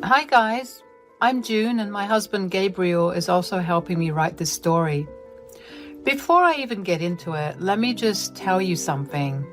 Hi guys, I'm June and my husband Gabriel is also helping me write this story. Before I even get into it, let me just tell you something.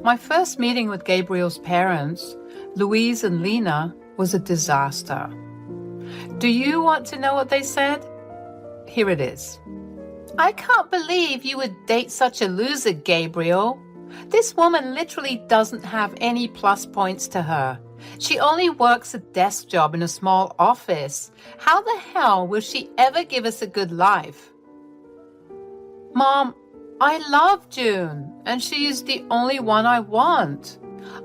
My first meeting with Gabriel's parents, Louise and Lena, was a disaster. Do you want to know what they said? Here it is. I can't believe you would date such a loser, Gabriel. This woman literally doesn't have any plus points to her. She only works a desk job in a small office. How the hell will she ever give us a good life? Mom, I love June, and she is the only one I want.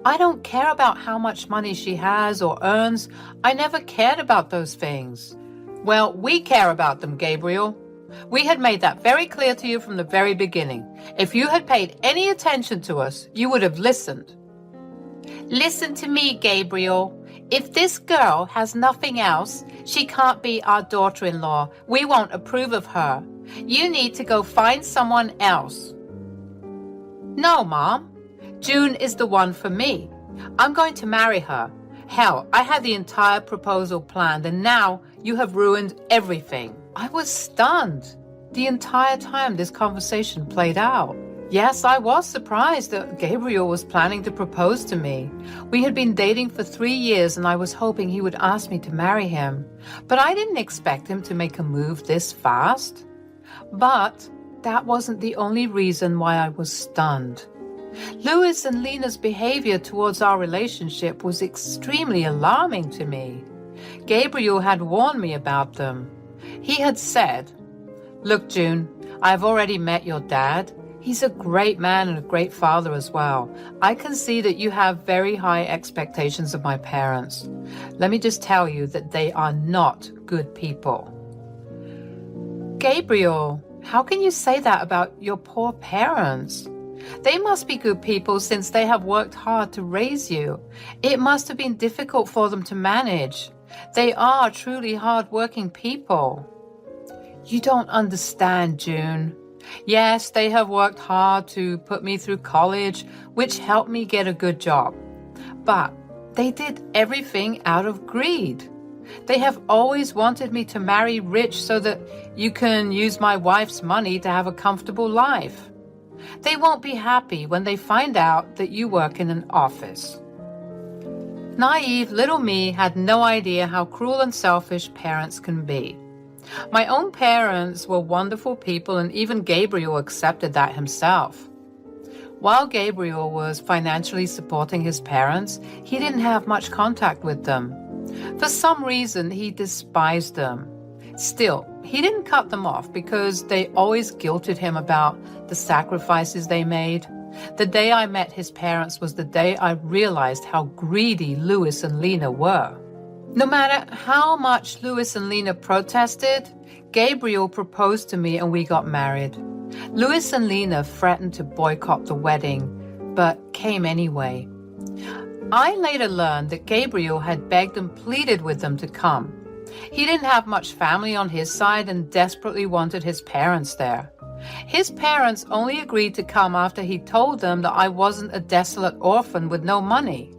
I don't care about how much money she has or earns. I never cared about those things. Well, we care about them, Gabriel. We had made that very clear to you from the very beginning. If you had paid any attention to us, you would have listened. Listen to me, Gabriel. If this girl has nothing else, she can't be our daughter-in-law. We won't approve of her. You need to go find someone else. No, Mom. June is the one for me. I'm going to marry her. Hell, I had the entire proposal planned, and now you have ruined everything. I was stunned the entire time this conversation played out. Yes, I was surprised that Gabriel was planning to propose to me. We had been dating for 3 years and I was hoping he would ask me to marry him. But I didn't expect him to make a move this fast. But that wasn't the only reason why I was stunned. Louis and Lena's behavior towards our relationship was extremely alarming to me. Gabriel had warned me about them. He had said, "Look, June, I've already met your dad. He's a great man and a great father as well. I can see that you have very high expectations of my parents. Let me just tell you that they are not good people." Gabriel, how can you say that about your poor parents? They must be good people since they have worked hard to raise you. It must have been difficult for them to manage. They are truly hard-working people. You don't understand, June. Yes, they have worked hard to put me through college, which helped me get a good job. But they did everything out of greed. They have always wanted me to marry rich so that you can use my wife's money to have a comfortable life. They won't be happy when they find out that you work in an office. Naive little me had no idea how cruel and selfish parents can be. My own parents were wonderful people, and even Gabriel accepted that himself. While Gabriel was financially supporting his parents, he didn't have much contact with them. For some reason, he despised them. Still, he didn't cut them off because they always guilted him about the sacrifices they made. The day I met his parents was the day I realized how greedy Louis and Lena were. No matter how much Louis and Lena protested, Gabriel proposed to me and we got married. Louis and Lena threatened to boycott the wedding, but came anyway. I later learned that Gabriel had begged and pleaded with them to come. He didn't have much family on his side and desperately wanted his parents there. His parents only agreed to come after he told them that I wasn't a desolate orphan with no money.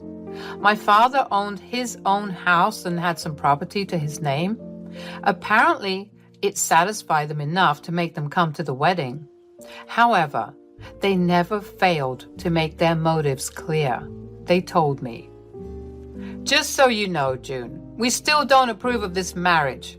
My father owned his own house and had some property to his name. Apparently, it satisfied them enough to make them come to the wedding. However, they never failed to make their motives clear. They told me, "Just so you know, June, we still don't approve of this marriage.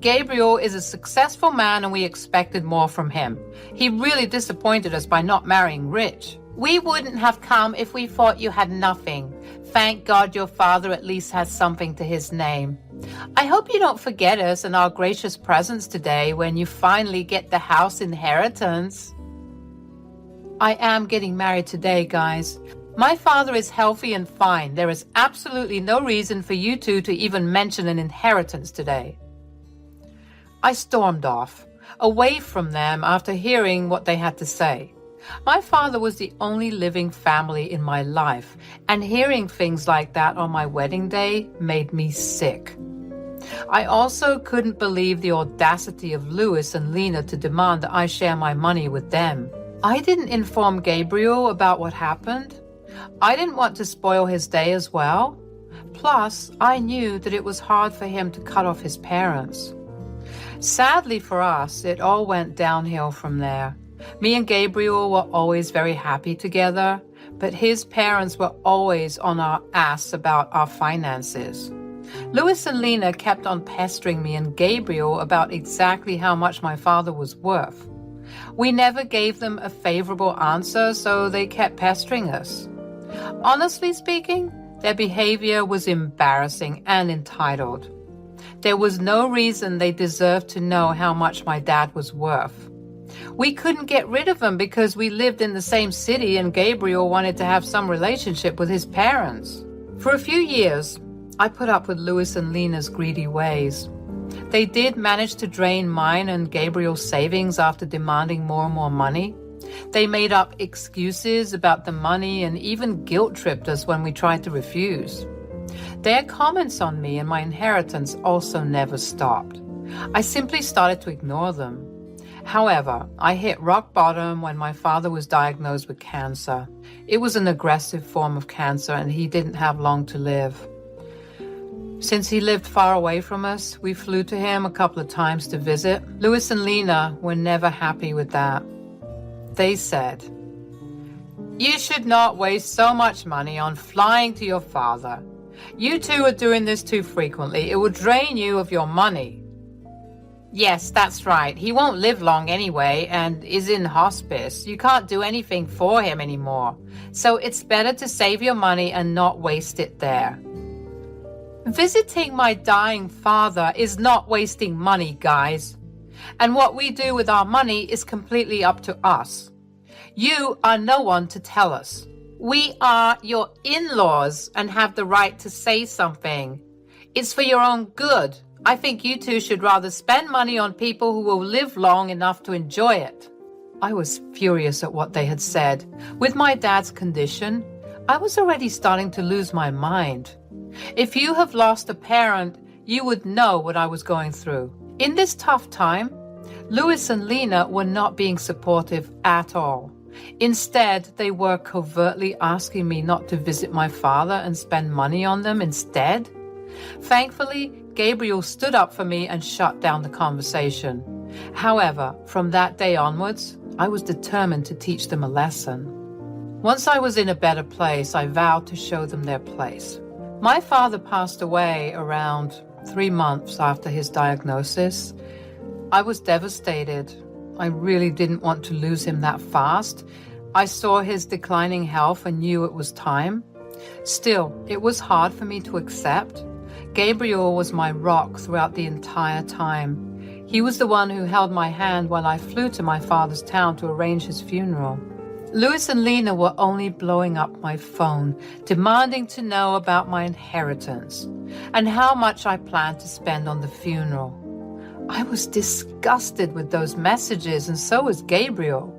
Gabriel is a successful man and we expected more from him. He really disappointed us by not marrying rich. We wouldn't have come if we thought you had nothing. Thank God your father at least has something to his name. I hope you don't forget us and our gracious presence today when you finally get the house inheritance." I am getting married today, guys. My father is healthy and fine. There is absolutely no reason for you two to even mention an inheritance today. I stormed off, away from them after hearing what they had to say. My father was the only living family in my life, and hearing things like that on my wedding day made me sick. I also couldn't believe the audacity of Louis and Lena to demand that I share my money with them. I didn't inform Gabriel about what happened. I didn't want to spoil his day as well. Plus, I knew that it was hard for him to cut off his parents. Sadly for us, it all went downhill from there. Me and Gabriel were always very happy together, but his parents were always on our ass about our finances. Louis and Lena kept on pestering me and Gabriel about exactly how much my father was worth. We never gave them a favorable answer, so they kept pestering us. Honestly speaking, their behavior was embarrassing and entitled. There was no reason they deserved to know how much my dad was worth. We couldn't get rid of him because we lived in the same city and Gabriel wanted to have some relationship with his parents. For a few years, I put up with Louis and Lena's greedy ways. They did manage to drain mine and Gabriel's savings after demanding more and more money. They made up excuses about the money and even guilt-tripped us when we tried to refuse. Their comments on me and my inheritance also never stopped. I simply started to ignore them. However, I hit rock bottom when my father was diagnosed with cancer. It was an aggressive form of cancer and he didn't have long to live. Since he lived far away from us, we flew to him a couple of times to visit. Louis and Lena were never happy with that. They said, "You should not waste so much money on flying to your father. You two are doing this too frequently. It will drain you of your money." Yes, that's right. He won't live long anyway and is in hospice. You can't do anything for him anymore. So it's better to save your money and not waste it there. Visiting my dying father is not wasting money, guys. And what we do with our money is completely up to us. You are no one to tell us. We are your in-laws and have the right to say something. It's for your own good. I think you two should rather spend money on people who will live long enough to enjoy it. I was furious at what they had said. With my dad's condition, I was already starting to lose my mind. If you have lost a parent, you would know what I was going through. In this tough time, Louis and Lena were not being supportive at all. Instead, they were covertly asking me not to visit my father and spend money on them instead. Thankfully, Gabriel stood up for me and shut down the conversation. However, from that day onwards, I was determined to teach them a lesson. Once I was in a better place, I vowed to show them their place. My father passed away around 3 months after his diagnosis. I was devastated. I really didn't want to lose him that fast. I saw his declining health and knew it was time. Still, it was hard for me to accept. Gabriel was my rock throughout the entire time. He was the one who held my hand while I flew to my father's town to arrange his funeral. Louis and Lena were only blowing up my phone, demanding to know about my inheritance and how much I planned to spend on the funeral. I was disgusted with those messages, and so was Gabriel.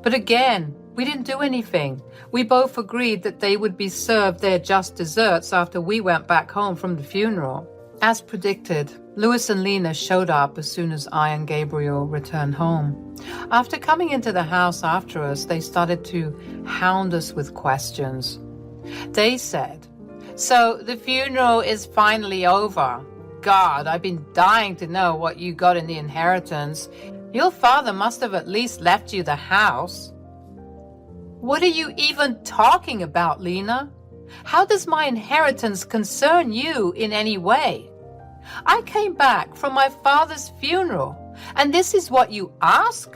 But again, we didn't do anything. We both agreed that they would be served their just desserts after we went back home from the funeral. As predicted, Louis and Lena showed up as soon as I and Gabriel returned home. After coming into the house after us, they started to hound us with questions. They said, "So the funeral is finally over. God, I've been dying to know what you got in the inheritance. Your father must have at least left you the house." What are you even talking about, Lena? How does my inheritance concern you in any way? I came back from my father's funeral, and this is what you ask?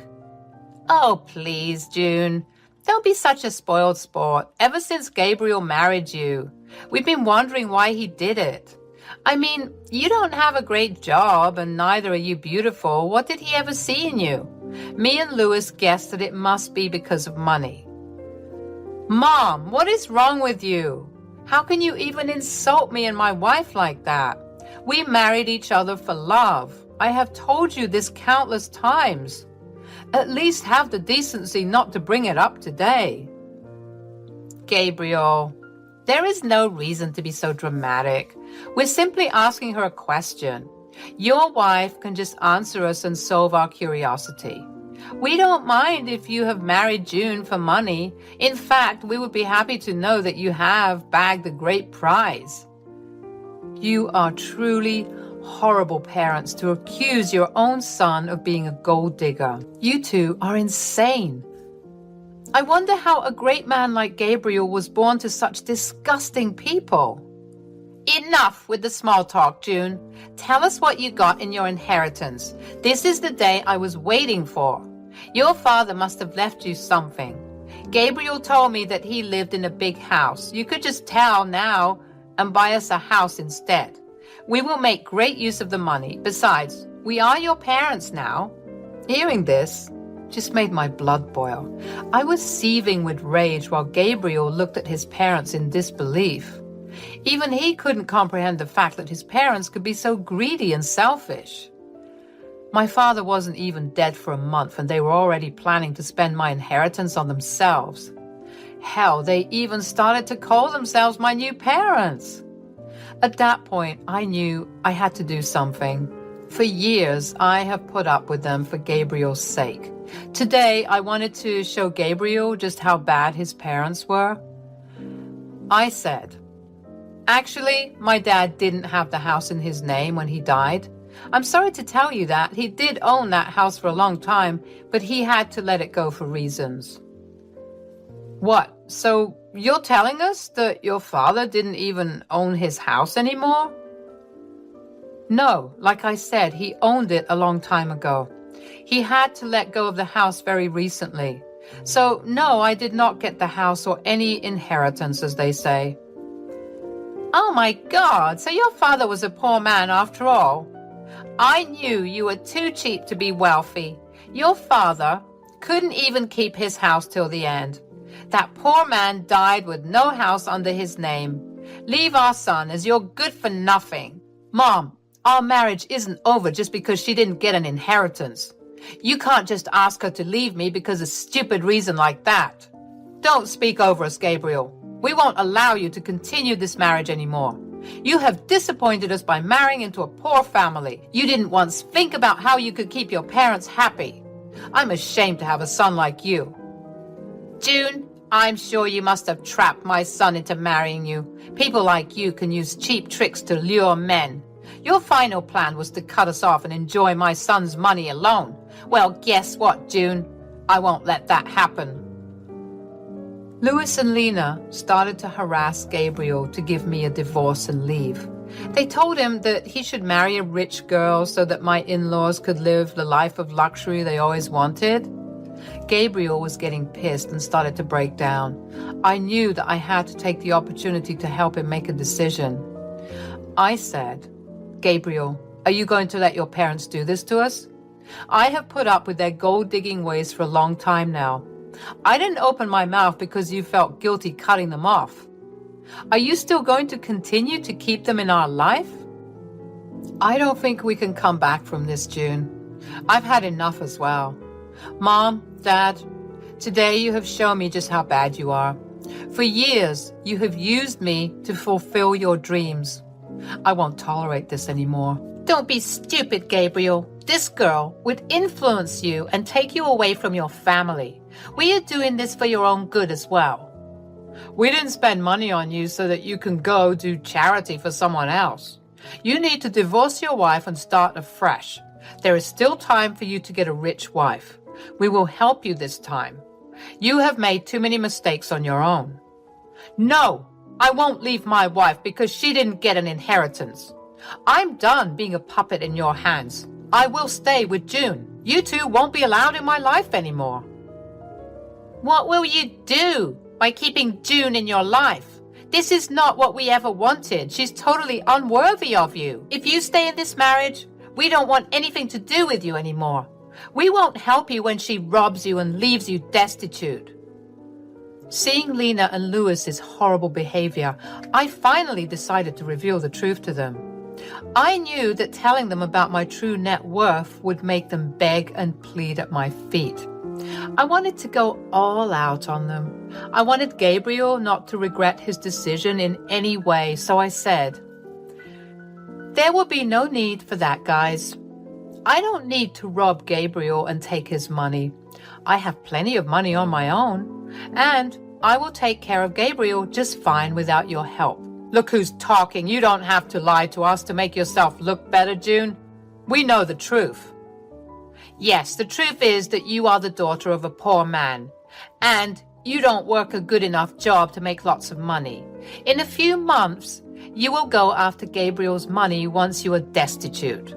Oh, please, June. Don't be such a spoiled sport. Ever since Gabriel married you, we've been wondering why he did it. I mean, you don't have a great job, and neither are you beautiful. What did he ever see in you? Me and Louis guessed that it must be because of money. Mom, what is wrong with you? How can you even insult me and my wife like that? We married each other for love. I have told you this countless times. At least have the decency not to bring it up today. Gabriel, there is no reason to be so dramatic. We're simply asking her a question. Your wife can just answer us and solve our curiosity. We don't mind if you have married June for money. In fact, we would be happy to know that you have bagged a great prize. You are truly horrible parents to accuse your own son of being a gold digger. You two are insane. I wonder how a great man like Gabriel was born to such disgusting people. Enough with the small talk, June. Tell us what you got in your inheritance. This is the day I was waiting for. Your father must have left you something. Gabriel told me that he lived in a big house. You could just tell now and buy us a house instead. We will make great use of the money. Besides, we are your parents now. Hearing this just made my blood boil. I was seething with rage while Gabriel looked at his parents in disbelief. Even he couldn't comprehend the fact that his parents could be so greedy and selfish. My father wasn't even dead for a month, and they were already planning to spend my inheritance on themselves. Hell, they even started to call themselves my new parents. At that point, I knew I had to do something. For years, I have put up with them for Gabriel's sake. Today, I wanted to show Gabriel just how bad his parents were. I said, actually, my dad didn't have the house in his name when he died. I'm sorry to tell you that. He did own that house for a long time, but he had to let it go for reasons. What? So you're telling us that your father didn't even own his house anymore? No, like I said, he owned it a long time ago. He had to let go of the house very recently. So no, I did not get the house or any inheritance, as they say. Oh my God, so your father was a poor man after all. I knew you were too cheap to be wealthy. Your father couldn't even keep his house till the end. That poor man died with no house under his name. Leave our son as you're good for nothing. Mom, our marriage isn't over just because she didn't get an inheritance. You can't just ask her to leave me because of a stupid reason like that. Don't speak over us, Gabriel. We won't allow you to continue this marriage anymore. You have disappointed us by marrying into a poor family. You didn't once think about how you could keep your parents happy. I'm ashamed to have a son like you. June, I'm sure you must have trapped my son into marrying you. People like you can use cheap tricks to lure men. Your final plan was to cut us off and enjoy my son's money alone. Well, guess what, June? I won't let that happen. Louis and Lena started to harass Gabriel to give me a divorce and leave. They told him that he should marry a rich girl so that my in-laws could live the life of luxury they always wanted. Gabriel was getting pissed and started to break down. I knew that I had to take the opportunity to help him make a decision. I said, Gabriel, are you going to let your parents do this to us? I have put up with their gold-digging ways for a long time now. I didn't open my mouth because you felt guilty cutting them off. Are you still going to continue to keep them in our life? I don't think we can come back from this, June. I've had enough as well. Mom, Dad, today you have shown me just how bad you are. For years, you have used me to fulfill your dreams. I won't tolerate this anymore. Don't be stupid, Gabriel. This girl would influence you and take you away from your family. We are doing this for your own good as well. We didn't spend money on you so that you can go do charity for someone else. You need to divorce your wife and start afresh. There is still time for you to get a rich wife. We will help you this time. You have made too many mistakes on your own. No, I won't leave my wife because she didn't get an inheritance. I'm done being a puppet in your hands. I will stay with June. You two won't be allowed in my life anymore. What will you do by keeping June in your life? This is not what we ever wanted. She's totally unworthy of you. If you stay in this marriage, we don't want anything to do with you anymore. We won't help you when she robs you and leaves you destitute. Seeing Lena and Louis's horrible behavior, I finally decided to reveal the truth to them. I knew that telling them about my true net worth would make them beg and plead at my feet. I wanted to go all out on them. I wanted Gabriel not to regret his decision in any way, so I said, there will be no need for that, guys. I don't need to rob Gabriel and take his money. I have plenty of money on my own, and I will take care of Gabriel just fine without your help. Look who's talking. You don't have to lie to us to make yourself look better, June. We know the truth. Yes, the truth is that you are the daughter of a poor man, and you don't work a good enough job to make lots of money. In a few months, you will go after Gabriel's money once you are destitute.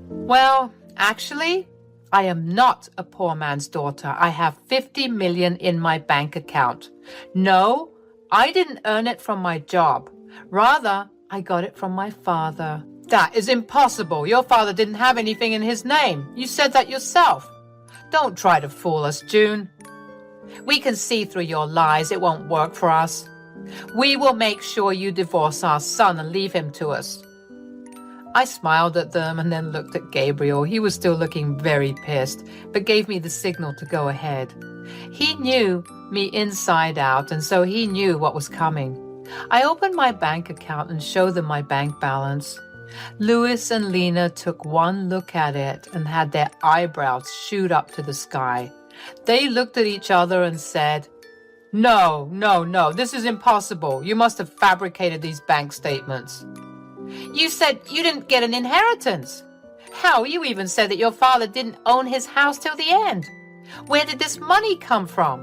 Well, actually, I am not a poor man's daughter. I have 50 million in my bank account. No, I didn't earn it from my job. Rather, I got it from my father. That is impossible. Your father didn't have anything in his name. You said that yourself. Don't try to fool us, June. We can see through your lies. It won't work for us. We will make sure you divorce our son and leave him to us. I smiled at them and then looked at Gabriel. He was still looking very pissed, but gave me the signal to go ahead. He knew me inside out, and so he knew what was coming. I opened my bank account and showed them my bank balance. Louis and Lena took one look at it and had their eyebrows shoot up to the sky. They looked at each other and said, No, this is impossible. You must have fabricated these bank statements. You said you didn't get an inheritance. Hell, you even said that your father didn't own his house till the end. Where did this money come from?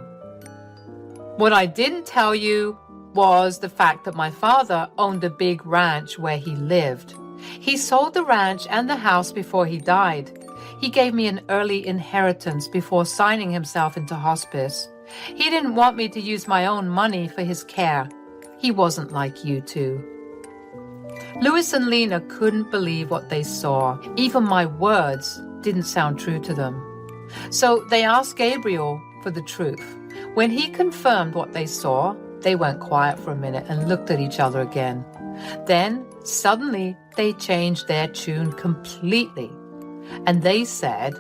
What I didn't tell you was the fact that my father owned a big ranch where he lived. He sold the ranch and the house before he died. He gave me an early inheritance before signing himself into hospice. He didn't want me to use my own money for his care. He wasn't like you two. Louis and Lena couldn't believe what they saw. Even my words didn't sound true to them. So they asked Gabriel for the truth. When he confirmed what they saw, they went quiet for a minute and looked at each other again. Then, suddenly, they changed their tune completely. And they said,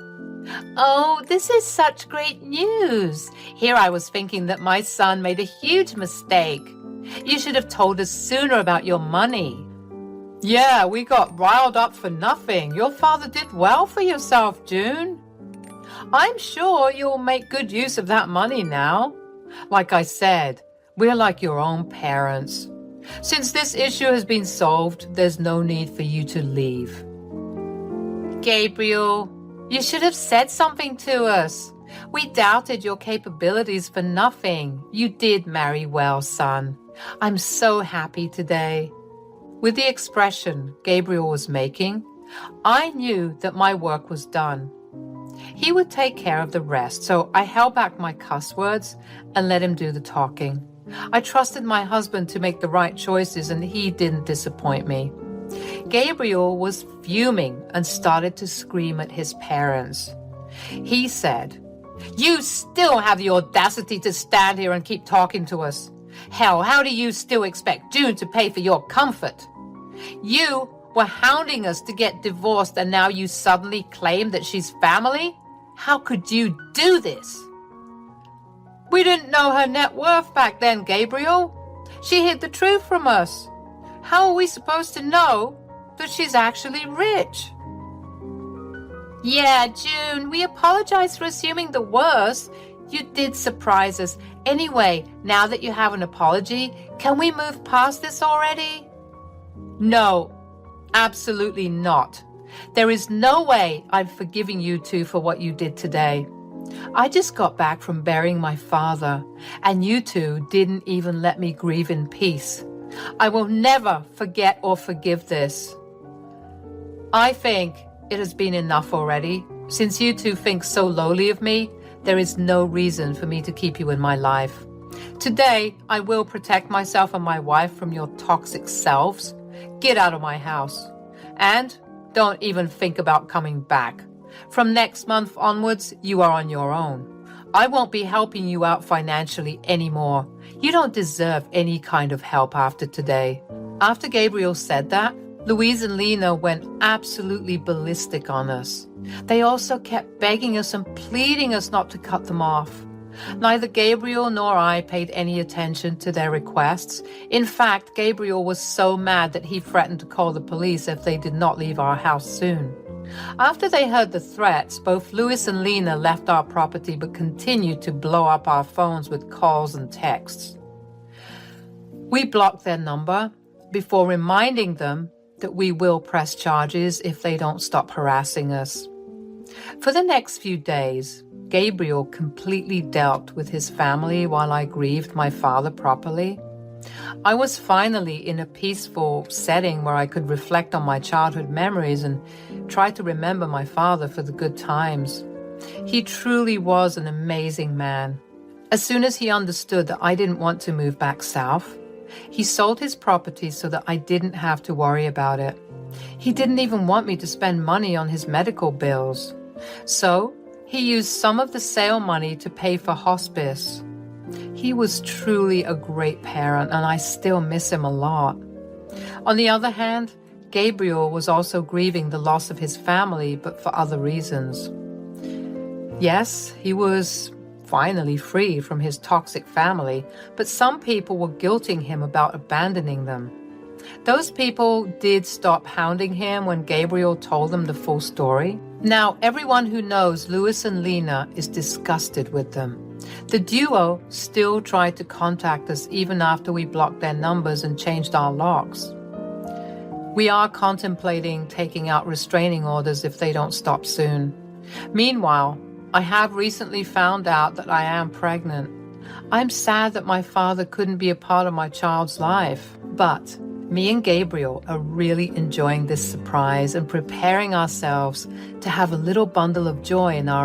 Oh, this is such great news. Here I was thinking that my son made a huge mistake. You should have told us sooner about your money. Yeah, we got riled up for nothing. Your father did well for yourself, June. I'm sure you'll make good use of that money now. Like I said, we're like your own parents. Since this issue has been solved, there's no need for you to leave. Gabriel, you should have said something to us. We doubted your capabilities for nothing. You did marry well, son. I'm so happy today. With the expression Gabriel was making, I knew that my work was done. He would take care of the rest, so I held back my cuss words and let him do the talking. I trusted my husband to make the right choices, and he didn't disappoint me. Gabriel was fuming and started to scream at his parents. He said, You still have the audacity to stand here and keep talking to us. Hell, how do you still expect June to pay for your comfort? You were hounding us to get divorced, and now you suddenly claim that she's family? How could you do this? We didn't know her net worth back then, Gabriel. She hid the truth from us. How are we supposed to know that she's actually rich? Yeah, June, we apologize for assuming the worst. You did surprise us. Anyway, now that you have an apology, can we move past this already? No, absolutely not. There is no way I'm forgiving you two for what you did today. I just got back from burying my father, and you two didn't even let me grieve in peace. I will never forget or forgive this. I think it has been enough already. Since you two think so lowly of me, there is no reason for me to keep you in my life. Today, I will protect myself and my wife from your toxic selves. Get out of my house. And don't even think about coming back. From next month onwards, you are on your own. I won't be helping you out financially anymore. You don't deserve any kind of help after today. After Gabriel said that, Louise and Lena went absolutely ballistic on us. They also kept begging us and pleading us not to cut them off. Neither Gabriel nor I paid any attention to their requests. In fact, Gabriel was so mad that he threatened to call the police if they did not leave our house soon. After they heard the threats, both Louis and Lena left our property but continued to blow up our phones with calls and texts. We block their number before reminding them that we will press charges if they don't stop harassing us. For the next few days, Gabriel completely dealt with his family while I grieved my father properly. I was finally in a peaceful setting where I could reflect on my childhood memories and try to remember my father for the good times. He truly was an amazing man. As soon as he understood that I didn't want to move back south, he sold his property so that I didn't have to worry about it. He didn't even want me to spend money on his medical bills. So he used some of the sale money to pay for hospice. He was truly a great parent, and I still miss him a lot. On the other hand, Gabriel was also grieving the loss of his family, but for other reasons. Yes, he was finally free from his toxic family, but some people were guilting him about abandoning them. Those people did stop hounding him when Gabriel told them the full story. Now, everyone who knows Louis and Lena is disgusted with them. The duo still tried to contact us even after we blocked their numbers and changed our locks. We are contemplating taking out restraining orders if they don't stop soon. Meanwhile, I have recently found out that I am pregnant. I'm sad that my father couldn't be a part of my child's life, but me and Gabriel are really enjoying this surprise and preparing ourselves to have a little bundle of joy in our